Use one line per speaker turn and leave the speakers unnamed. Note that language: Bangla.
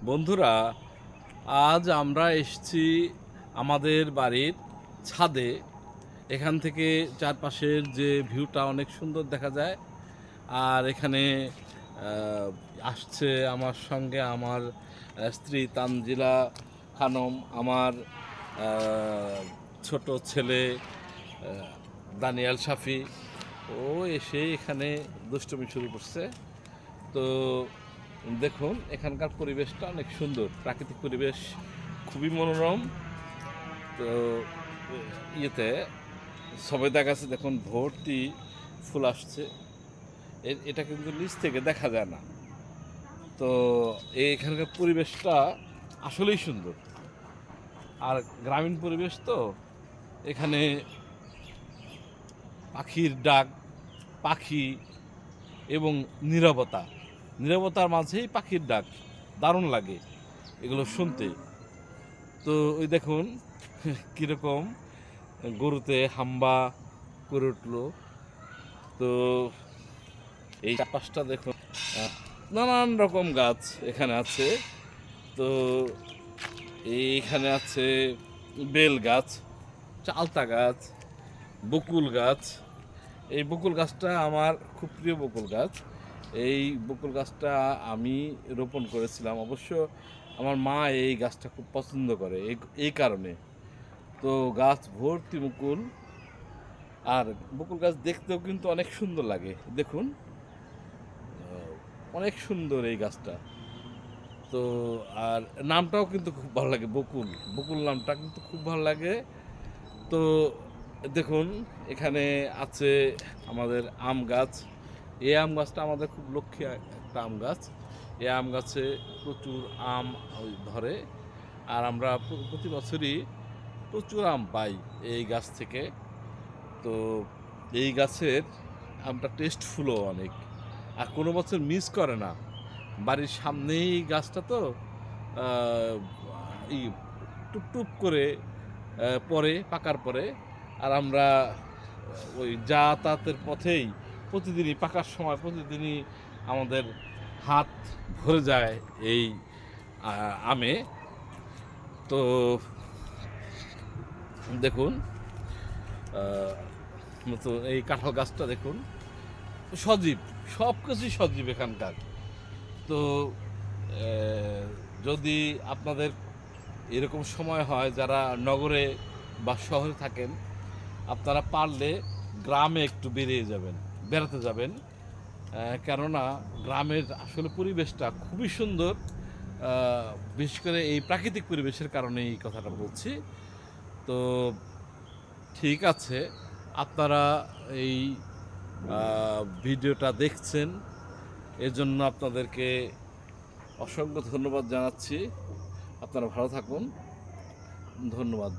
বন্ধুরা, আজ আমরা এসেছি আমাদের বাড়ির ছাদে। এখান থেকে চারপাশের যে ভিউটা অনেক সুন্দর দেখা যায়। আর এখানে আসছে আমার সঙ্গে আমার স্ত্রী তানজিলা খানম, আমার ছোট ছেলে দানিয়াল শাফি। ও এসে এখানে দুষ্টুমি শুরু করছে। তো দেখুন, এখানকার পরিবেশটা অনেক সুন্দর, প্রাকৃতিক পরিবেশ খুবই মনোরম। তো ইয়েতে সবেদা গাছে দেখুন ভর্তি ফুল আসছে। এটা কিন্তু নিচ থেকে দেখা যায় না। তো এখানকার পরিবেশটা আসলেই সুন্দর। আর গ্রামীণ পরিবেশ তো, এখানে পাখির ডাক, পাখি এবং নীরবতার মাঝেই পাখির ডাক দারুণ লাগে এগুলো শুনতে। তো ওই দেখুন কীরকম গরুতে হাম্বা করে উঠলো। তো এই চারপাশটা দেখুন, নানান রকম গাছ এখানে আছে। তো এইখানে আছে বেল গাছ, চালতা গাছ, বকুল গাছ। এই বকুল গাছটা আমার খুব প্রিয় বকুল গাছ। এই বকুল গাছটা আমি রোপণ করেছিলাম। অবশ্য আমার মা এই গাছটা খুব পছন্দ করে এই কারণে। তো গাছ ভর্তি বকুল। আর বকুল গাছ দেখতেও কিন্তু অনেক সুন্দর লাগে। দেখুন, অনেক সুন্দর এই গাছটা। তো আর নামটাও কিন্তু খুব ভালো লাগে, বকুল। বকুল নামটা কিন্তু খুব ভালো লাগে। তো দেখুন, এখানে আছে আমাদের আম গাছ। এই আম গাছটা আমাদের খুব লক্ষ্মী একটা আম গাছ। এই আম গাছে প্রচুর আম ধরে। আর আমরা প্রতি বছরই প্রচুর আম পাই এই গাছ থেকে। তো এই গাছের আমটা টেস্টফুলও অনেক। আর কোনো বছর মিস করে না। বাড়ির সামনেই গাছটা, তো ই টুপটুপ করে পরে পাকার পরে। আর আমরা ওই যাতায়াতের পথেই প্রতিদিনই পাকার সময় প্রতিদিনই আমাদের হাত ভরে যায় এই আমে। তো দেখুন, নতুন এই কাঁঠাল গাছটা দেখুন, সজীব, সব কিছুই সজীব এখানকার। তো যদি আপনাদের এরকম সময় হয়, যারা নগরে বা শহরে থাকেন, আপনারা পারলে গ্রামে একটু বেড়াতে যাবেন। কেননা গ্রামের আসলে পরিবেশটা খুবই সুন্দর। বিশেষ করে এই প্রাকৃতিক পরিবেশের কারণে এই কথাটা বলছি। তো ঠিক আছে, আপনারা এই ভিডিওটা দেখছেন, এজন্য আপনাদেরকে অসংখ্য ধন্যবাদ জানাচ্ছি। আপনারা ভালো থাকুন। ধন্যবাদ।